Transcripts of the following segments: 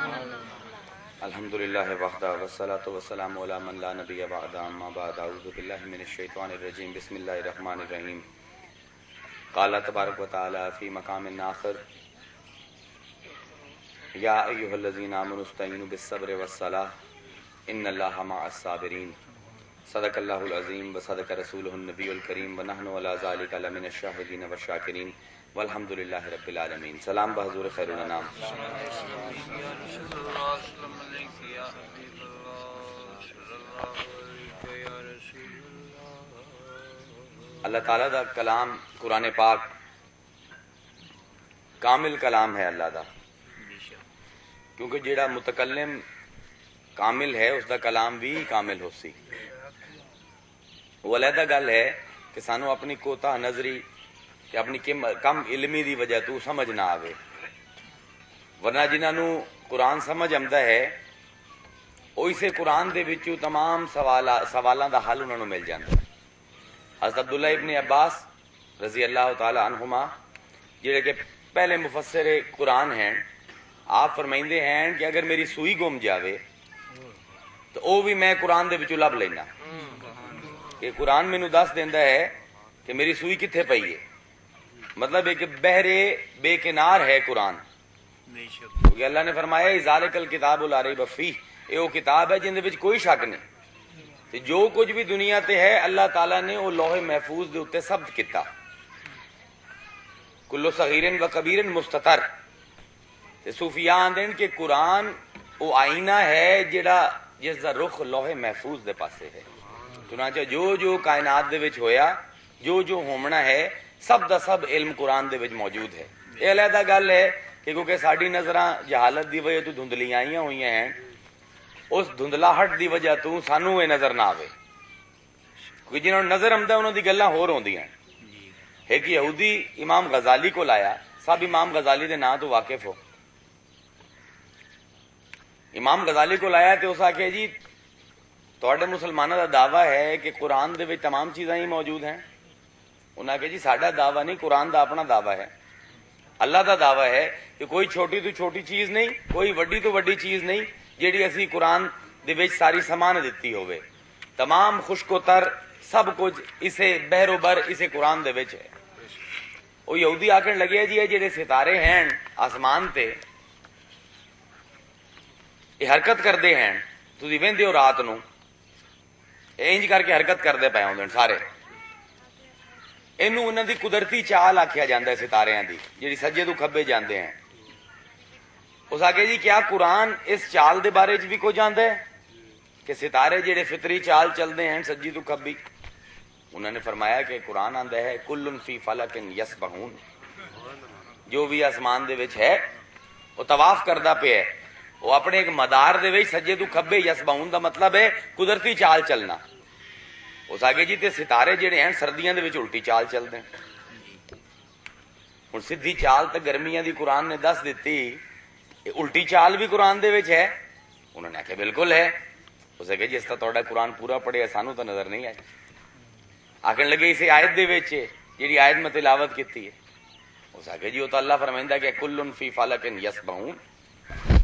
الحمدللہ وحدہ والصلاۃ والسلام علی من لا نبی بعد اما بعد اعوذ باللہ من الشیطان الرجیم بسم اللہ الرحمن الرحیم قال تبارک و تعالی فی مقام آخر یا ایھا الذین آمنوا استعینوا بالصبر والصلاۃ ان اللہ مع الصابرین صدق اللہ العظیم وصدق رسولہ النبی الکریم ونحن علی ذلک لمن الشاہدین والشاکرین والحمد للہ رب العالمین۔ سلام بحضور خیر الانام۔ اللہ تعالیٰ دا کلام قرآن پاک کامل کلام ہے اللہ دا، کیونکہ جیڑا متکلم کامل ہے اس دا کلام بھی کامل ہو سی۔ وہ علیحدہ گل ہے کہ سانو اپنی کوتاہ نظری کہ اپنی کم علمی دی وجہ تو سمجھ نہ آوے، ورنہ جنہاں نو قرآن سمجھ آمدا ہے وہ اسے قرآن دے وچوں تمام سوالاں دا حل انہاں نو مل جاندا ہے۔ حضرت عبداللہ ابن عباس رضی اللہ تعالی عنہما جڑے کہ پہلے مفسر قرآن ہیں، آپ فرمائندے ہیں کہ اگر میری سوئی گم جاوے تو او بھی میں قرآن دے وچوں لب لینا، کہ قرآن مینوں دس دیندا ہے کہ میری سوئی کتھے پئی ہے، مطلب ہے کہ بحر بے کنار ہے قرآن، کیونکہ اللہ نے فرمایا ذالک الکتاب لا ریب فیہ، یہ وہ کتاب ہے جن دے وچ کوئی شک نہیں، تے جو کچھ بھی دنیا تے ہے اللہ تعالیٰ نے وہ لوح محفوظ دے اوتے ثبت کیتا، کل صغیر و کبیر مستتر۔ تے صوفیاء آندے کہ قرآن وہ آئینہ ہے جڑا جس دا رخ لوح محفوظ دے پاسے ہے، چنانچہ جو جو کائنات دے وچ ہویا، جو جو ہومنا ہے، سب دا سب علم قرآن دے وچ موجود ہے۔ یہ علیحدہ گل ہے کہ کیونکہ ساڈی نظراں جہالت دی وجہ تو دھندلیاں آئیاں ہوئیاں ہیں، اس دھندلاہٹ دی وجہ تو سانو یہ نظر نہ آوے، کیونکہ جنہوں نے نظر آمدا انہوں دی گلاں ہور ہوندیاں۔ ایک یہودی امام غزالی کو لایا، سب امام غزالی دے نام تو واقف ہو، امام غزالی کو لایا تے اس آکھے جی تواڈے مسلمانوں دا دعویٰ ہے کہ قرآن دے وچ تمام چیزاں ہی موجود ہیں؟ انہاں کہ جی ساڈا دعویٰ نہیں، قرآن دا اپنا دعویٰ ہے، اللہ دا دعویٰ ہے کہ کوئی چھوٹی تو چھوٹی چیز نہیں، کوئی وڈی تو وڈی چیز نہیں جیڑی اسی قرآن دے وچ ساری سامان دتی ہوئے، تمام خشک و تر سب کچھ اسے بحر و بر اسے قرآن دے وچ ہے۔ وہ یہودی آکھن لگے جی یہ جڑے ستارے ہیں آسمان تے یہ حرکت کردے ہیں، تسی ویندے ہو رات نو انج کر کے حرکت کردے پے ہوندے سارے، اینو انہاں دی قدرتی چال آکھیا جاندا ہے ستاریاں دی، جڑی سجے تو کھبے جاندے ہیں۔ اس آگے جی کیا قرآن اس چال دے بارے بھی کو جاندا ہے کہ ستارے جڑے فطری چال چلدے ہیں سجی تو کھبی؟ انہوں نے فرمایا کہ قرآن آندا ہے کل فی فلک یسبحون، جو بھی آسمان دے وچ ہے وہ طواف کردا پیا ہے، وہ اپنے ایک مدار دے وچ سجے تو کھبے، یسبحون دا مطلب ہے قدرتی چال چلنا۔ اس آگے جی تے ستارے جڑے ہیں سردیاں دے وچ الٹی چال چلدے ہیں، ہن سدھی چال تے گرمیاں دی قرآن نے دس دتی، الٹی چال بھی قرآن دے وچ ہے؟ انہوں نے کہا بالکل ہے۔ اسے کہ جس طرح تہاڈا قرآن پورا پڑھیا سانو تو نظر نہیں آئی، آکھن لگے اسے آیت دے وچ جیڑی آیت میں تلاوت کیتی ہے، اس آگے جی وہ تو اللہ فرمائندا کہ کل فی فلک یسبحون،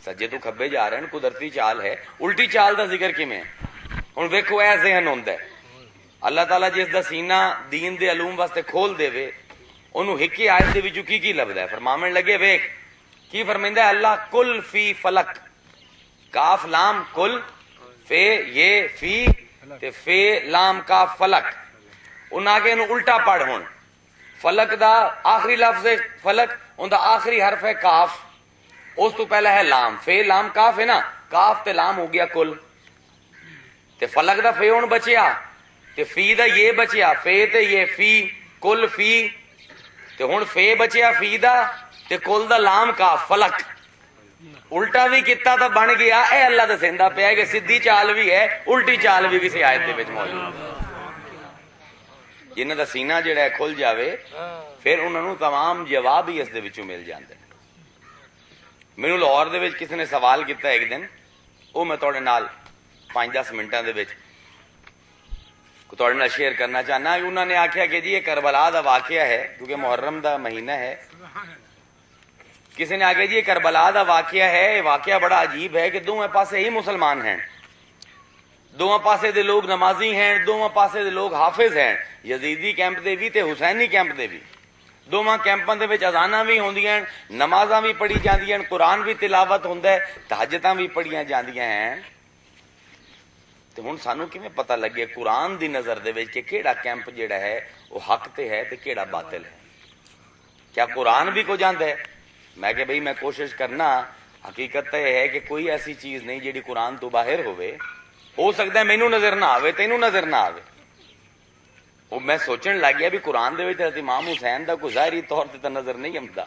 سجے تو کھبے جا رہے ہیں، قدرتی چال ہے، الٹی چال دا ذکر کیویں ہے؟ ہن ویکھو اے ذہن ہوندا ہے اللہ تعالیٰ جس دا سینہ دین دے علوم واسطے کھول دے وے، انہوں ایک ہی آیت دے وچوں کی لبدا ہے؟ فرماون لگے ویکھ کی فرمائندا ہے اللہ کل فی فلک، کاف لام کل، فے یہ فی تے فے لام کاف فلک، انہاں کے انہوں الٹا پڑھ ہون، فلک دا آخری لفظ ہے فلک، ان دا آخری حرف ہے کاف، اس تو پہلا ہے لام، فے لام کاف ہے نا، کاف تے لام ہو گیا کل، تے فلک دا فے ہون بچیا تے فی دا یہ بچیا، فے تے یہ فی، کل فی، تے ہن فے بچیا فی دا تے کل دا لام کاف فلک، الٹا بھی کیتا تو بن گیا۔ اے اللہ دسیندا پیا کہ سدھی چال بھی ہے، الٹی چال بھی کسی آیت دے وچ موجود ہے۔ جنہاں دا سینہ جڑا ہے کھل جاوے پھر انہاں نوں تمام جواب ہی اس دے وچوں مل جاندے۔ مینوں لاہور دے وچ کسی نے سوال کیتا ایک دن، وہ میں تہاڈے نال 5-10 منٹاں دے وچ تہاڈے نال شیئر کرنا چاہنا۔ انہوں نے آکھیا کہ جی یہ کربلا دا واقعہ ہے، کیونکہ محرم دا مہینہ ہے، کسی نے آگے جی یہ کربلا دا واقعہ ہے, یہ واقعہ بڑا عجیب ہے کہ دونوں پاسے ہی مسلمان ہیں, دونوں پاسے دے لوگ نمازی ہیں, دونوں پاسے دے لوگ حافظ ہیں, یزیدی کیمپ دے بھی تے حسینی کیمپ دے بھی. دونوں کیمپاں دے وچ اذاناں بھی ہوندیاں, نمازاں بھی پڑھی جاندیاں, قرآن بھی تلاوت ہوندا ہے, تہجداں بھی پڑھیاں جاندیاں ہیں. تے ہن سانوں کیویں پتہ لگے قرآن دی نظر دے وچ کہ کیڑا کیمپ جیڑا ہے وہ حق تے ہے تے کیڑا باطل ہے؟ کیا قرآن بھی کو جاندا ہے؟ میں کہ بھئی میں کوشش کرنا, حقیقت تے ہے کہ کوئی ایسی چیز نہیں جیڑی قرآن تو باہر ہوئے. ہو سکتا ہے مینوں نظر نہ آوے, تینوں نظر نہ آوے. وہ میں سوچن لگ گیا بھی قرآن دے وچ حضرت امام حسین دا کوئی ظاہری طور تے نظر نہیں آمدا.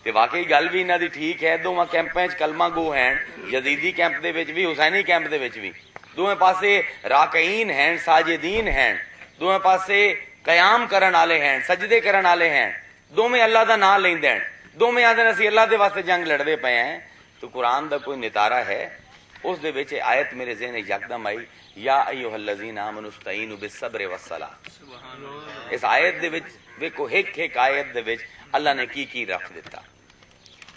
تے واقعی گل بھی انہاں دی ٹھیک ہے, دونوں کیمپاں وچ کلمہ گو ہیں, یزیدی کیمپ دے وچ بھی حسینی کیمپ دے وچ بھی. دونوں پاسے راکعین ہیں, ساجدین ہیں, دونوں پاسے قیام کرن والے ہیں, سجدے کرن والے ہیں, دونوں اللہ دا نام لیندے ہیں, دونوں آندے اسی اللہ دے واسطے جنگ لڑدے پئے ہیں. تو قرآن دا کوئی نتارا ہے؟ اس دے وچ آیت میرے ذہن یکدم آئی, یا ایھا الذین آمنوا استعینوا بالصبر والصلاۃ. اس آیت دے وچ ویکھو ایک ایک آیت دے وچ اللہ نے کی رکھ دیتا.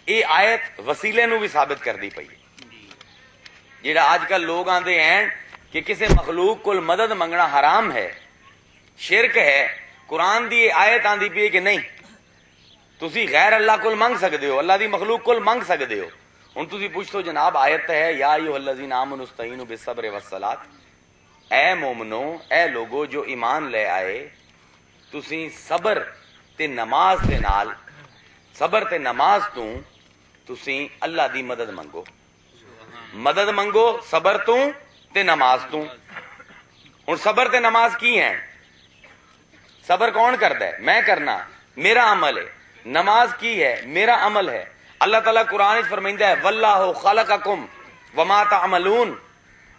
یہ آیت وسیلے نو بھی ثابت کردی پئی. جیڑا آج کل لوگ آندے ہیں کہ کسی مخلوق کو مدد منگنا حرام ہے, شرک ہے, قرآن دی آیت آندی پئی کہ نہیں تسی غیر اللہ کو منگ سکتے ہو, اللہ دی مخلوق کو منگ سکتے ہو. ہن تسی پوچھو جناب آیت ہے یا ایھا الذین آمنوا استعینوا بالصبر والصلاۃ, اے مومنو, اے لوگو جو ایمان لے آئے, تسی صبر تے نماز دے نال, صبر تے نماز تو تسی اللہ دی مدد منگو. مدد منگو صبر تو تے نماز تو. ہن صبر تے نماز کی ہیں؟ صبر کون کردا ہے؟ میں کرنا, میرا عمل ہے. نماز کی ہے؟ میرا عمل ہے. اللہ تعالیٰ قرآن فرمائندا ہے واللہ خلقکم وما تعملون,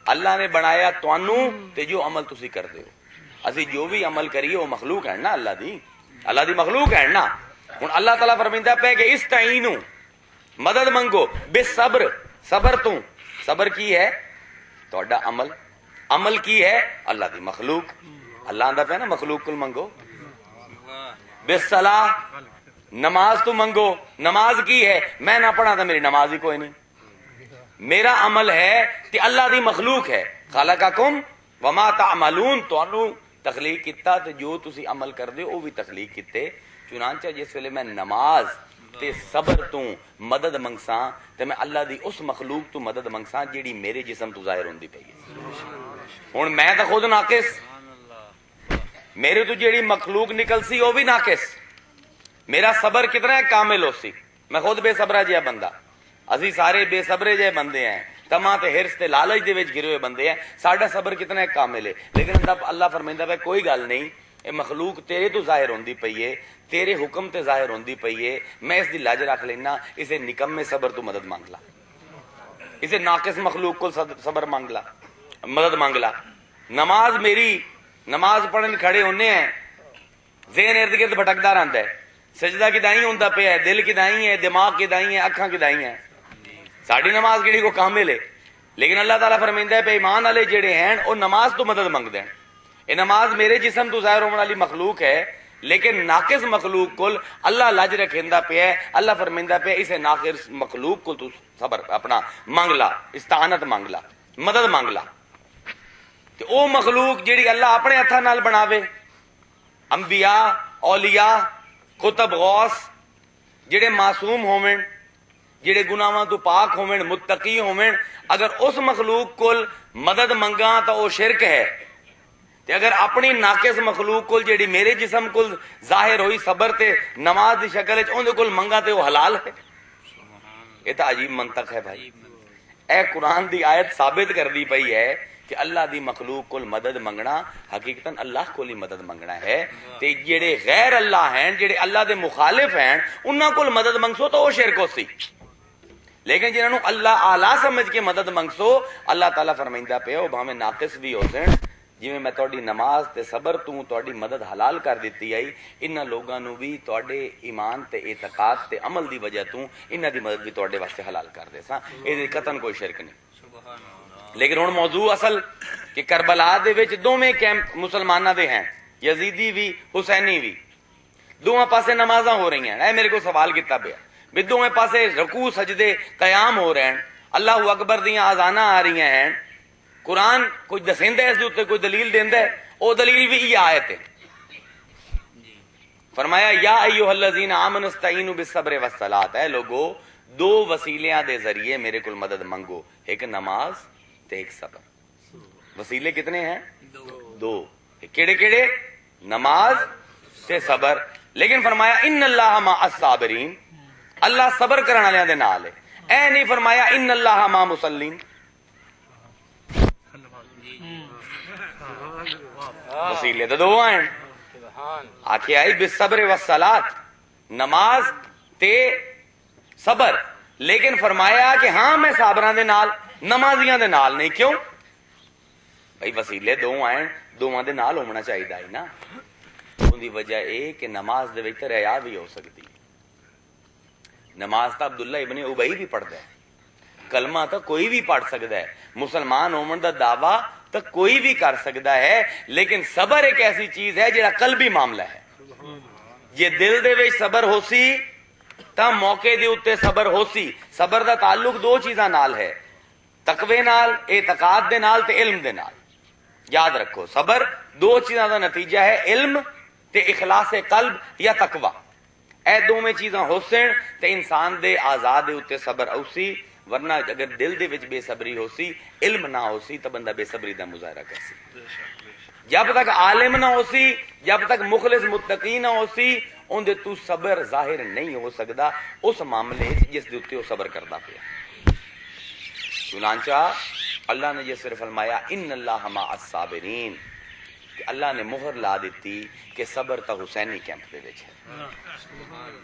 اللہ نے بنایا تانوں تے جو عمل تسی کردے ہو. اسی جو بھی عمل کریے وہ مخلوق ہے نا, اللہ دی مخلوق ہے نا. ہن اللہ تعالیٰ فرمائندا پہ کہ استعینوا, مدد منگو, بالصبر, صبر تو. صبر کی ہے؟ تہاڈا عمل. عمل کی ہے؟ اللہ دی مخلوق. اللہ آندا پہ نا مخلوق کل منگو. بالصلاۃ, نماز تو منگو. نماز کی ہے؟ میں نہ پڑھا تو میری نماز ہی کوئی نہیں. میرا عمل ہے کہ اللہ دی مخلوق ہے. خلقکم وما تعملون, تانوں تخلیق کیتا تے جو تسی عمل کردے او بھی تخلیق کیتے. چنانچہ جس ویلے میں نماز تے صبر تو مدد منگساں تے میں اللہ دی اس مخلوق تو مدد منگساں جیڑی میرے جسم تو ظاہر ہوندی پئی ہے. ہن میں تو خود ناقص, میرے تو جیڑی مخلوق نکل سی وہ بھی ناقص. میرا صبر کتنا ہے کامل ہو سی, میں خود بے صبرہ جہا بندہ. اسی سارے بے صبرے جہے بندے ہیں, تما تے ہرس تے لالچ دے وچ گھرے ہوئے بندے ہیں. ساڈا صبر کتنا ہے کامل ہے. لیکن اللہ فرمائندا ہے کوئی گل نہیں, اے مخلوق تیرے تو ظاہر ہوندی پئی ہے, تیرے حکم تے ظاہر ہوندی پئی ہے, میں اس دی لاج رکھ لینا. اسے نکمے صبر تو مدد مانگ لا, اسے ناقص مخلوق کو صبر مانگ لا, مدد مانگ لا. نماز میری, نماز پڑھن کھڑے ہونے ہیں, ذہن ارد گرد بھٹکدا رہندا ہے. سجدہ کدائیں ہوندا پیا ہے, دل کدائیں ہے, دماغ کدائیں ہے, اکھاں کدائیں ہیں. ساڈی نماز کیڑی کو کامل ہے. لیکن اللہ تعالیٰ فرمائندا ہے پہ ایمان والے جڑے ہیں وہ نماز تو مدد منگدے ہیں. یہ نماز میرے جسم تو ظاہر ہونے والی مخلوق ہے, لیکن ناقص مخلوق کو اللہ لج رکھیندا پیا ہے. اللہ فرمائندا پیا اسے ناقص مخلوق کو تو صبر اپنا مانگ لا, استعانت مانگ لا, مدد مانگ لا. تے او مخلوق جیڑی اللہ اپنے ہاتھاں نال بناوے, انبیاء, اولیاء, کتب غوث, جڑے معصوم ہوویں, جڑے گناہاں تو پاک ہوویں, متقی ہوویں, اگر اس مخلوق کول مدد منگاں تو وہ شرک ہے. تے اگر اپنی ناقص مخلوق کول جڑی میرے جسم کول ظاہر ہوئی صبر تے نماز دی شکل وچ اون دے کول منگاں تے وہ حلال ہے. یہ تو عجیب منطق ہے بھائی. اے قرآن دی آیت ثابت کر دی پئی ہے کہ اللہ دی مخلوق کول مدد منگنا حقیقتاً اللہ کول ہی مدد منگنا ہے. تے جڑے غیر اللہ ہیں, جڑے اللہ دے مخالف ہیں, انہاں کول مدد منگسو تو وہ شرک ہو سی. لیکن جنہاں نو اللہ اعلیٰ سمجھ کے مدد منگسو, اللہ تعالیٰ فرمائندا پیا وہ بھاویں ناقص بھی ہو سن, جویں میں تہاڈی نماز تے صبر تو تہاڈی مدد حلال کر دیتی آئی, انہاں لوگاں نو بھی تہاڈے ایمان تے اعتقاد تے عمل دی وجہ تو انہاں دی مدد بھی تہاڈے واسطے حلال کر دے ساں. اے قطعاً کوئی شرک نہیں. لیکن ہن موضوع اصل کہ کربلا دے وچ دوویں کیمپ مسلماناں دے ہیں, یزیدی بھی حسینی بھی, دونوں پاسے نمازاں ہو رہی ہیں. اے میرے کو سوال کیتا پیا بھی دوویں پاسے رکوع سجدے قیام ہو رہے ہیں، اللہ اکبر دیاں آزاناں آ رہی ہیں، قرآن کوئی دسیندا ہے اس دے اوتے، کوئی دلیل دیندا ہے، او دلیل بھی یہ آیت ہے۔ فرمایا یا ایھا الذین آمنوا استعینوا بالصبر والصلاۃ، اے لوگو دو وسیلیاں دے ذریعے میرے کول مدد منگو، ایک نماز تے ایک صبر۔ وسیلے کتنے ہیں؟ دو۔ کیڑے کیڑے؟ نماز تے صبر۔ لیکن فرمایا ان اللہ مع الصابرین، اللہ صبر کرن والےاں دے نال ہے، اے نہیں فرمایا ان اللہ مع مصلین۔ وسیلے تو دو ہیں، آکھے آئی بالصبر والصلاۃ، نماز تے صبر، لیکن فرمایا کہ ہاں میں صابراں دے نال، نمازیاں دے نال نہیں۔ کیوں بھائی وسیلے دو ہیں، دوواں دے نال ہونا چاہیے ہی نا۔ ان دی وجہ اے کہ نماز دے وچ ریا بھی ہو سکتی ہے۔ نماز تا عبداللہ ابن ابی بھی پڑھدا ہے، کلمہ تا کوئی بھی پڑھ سکتا ہے، مسلمان ہومن دا دعویٰ تو کوئی بھی کر سکتا ہے، لیکن صبر ایک ایسی چیز ہے جڑا قلبی معاملہ ہے۔ یہ دل دے وچ صبر ہو سی تا موقع دے اوتے صبر ہو سی۔ صبر دا تعلق دو چیزاں نال ہے، تقوی نال، اعتقاد دے نال تے علم دے نال۔ یاد رکھو صبر دو چیزاں دا نتیجہ ہے، علم تے اخلاص قلب یا تقوی۔ اے دوویں چیزاں ہوسن تے انسان دے آزاد دے اوتے صبر اوسی، ورنہ اگر دل دے وچ بے صبری ہو سی، علم نہ ہو سی تو بندہ بے صبری دا مظاہرہ کر سی۔ جب تک عالم نہ ہو سی، جب تک مخلص متقی نہ ہو سی، ان دے تو صبر ظاہر نہیں ہو سکدا اس معاملے جس دے اوتے وہ صبر کردا پیا۔ چنانچہ اللہ نے یہ صرف فرمایا ان اللہ مع الصابرین، کہ اللہ نے مہر لا دیتی کہ صبر تا حسینی کیمپ دے وچ ہے،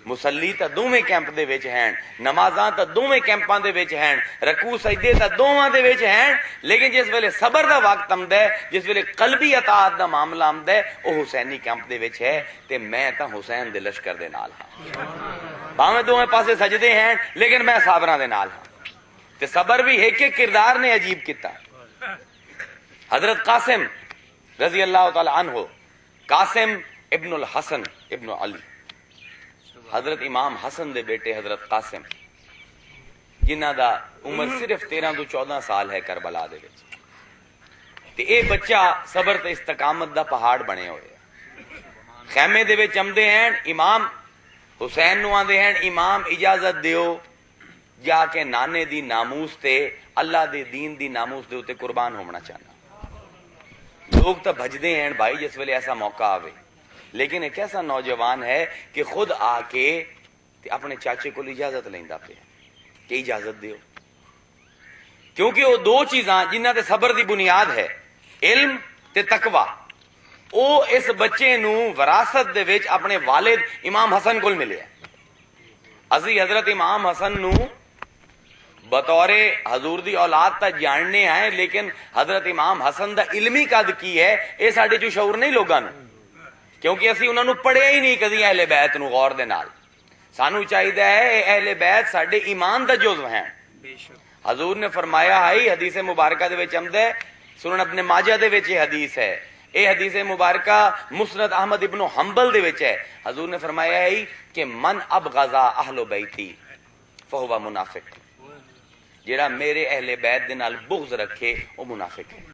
مسلی تا دوویں کیمپ دے وچ ہیں، نمازاں تا دوویں کیمپاں دے وچ ہیں، رکوع سجدے تا دوواں دے وچ ہیں، لیکن جس ویلے صبر دا وقت آمدا ہے، جس ویلے قلبی اطاعت دا معاملہ آمدا ہے، او حسینی کیمپ دے وچ ہے، تے میں تا حسین دے لشکر دے نال ہاں۔ باویں دوویں پاسے سجدے ہیں لیکن میں صابراں دے نال ہاں۔ تے صبر بھی ایک ایک کردار نے عجیب کیتا۔ حضرت قاسم رضی اللہ تعالی عنہ، قاسم ابن الحسن ابن علی، حضرت امام حسن دے بیٹے حضرت قاسم، جنہ دا عمر صرف 13 تو 14 سال ہے کربلا دے وچ، تے اے بچہ صبر تے استقامت دا پہاڑ بنے ہوئے۔ خیمے دے وچ آمدے ہیں، امام حسین نو آندے ہیں امام اجازت دیو جا کے نانے دی ناموس تے اللہ دے دین دی ناموس دے اوتے قربان ہونا چاہنا۔ لوگ تو بھجدے ہیں بھائی جس ویلے ایسا موقع آوے، لیکن ایک ایسا نوجوان ہے کہ خود آ کے اپنے چاچے کو اجازت لیندا پیا کہ اجازت دیو، کیونکہ وہ دو چیزاں جنہ تے صبر دی بنیاد ہے، علم تے تقوی، او اس بچے نو وراثت دے وچ اپنے والد امام حسن کول ملے۔ اسی حضرت امام حسن نو بطور حضور دی اولاد تا جاننے آئے، لیکن حضرت امام حسن دا علمی قد کی ہے اے ساڈے جو شعور نہیں لوگاں نو، کیونکہ اسی انہاں نو پڑھیا ہی نہیں کدی اہل بیت نو غور دے نال۔ سانو چاہیے ہے اہل بیت ساڈے ایمان دا جزو ہیں۔ حضور نے فرمایا ہے، حدیث مبارکہ دے وچ آمدا ہے، سنن ابن ماجہ دے وچ یہ حدیث ہے، اے حدیث مبارکہ مسند احمد ابن حنبل دے وچ ہے۔ حضور نے فرمایا ہے کہ من ابغض اہل بیتی فہو منافق، جیڑا میرے اہل بیت دے نال بغض رکھے وہ منافق ہے۔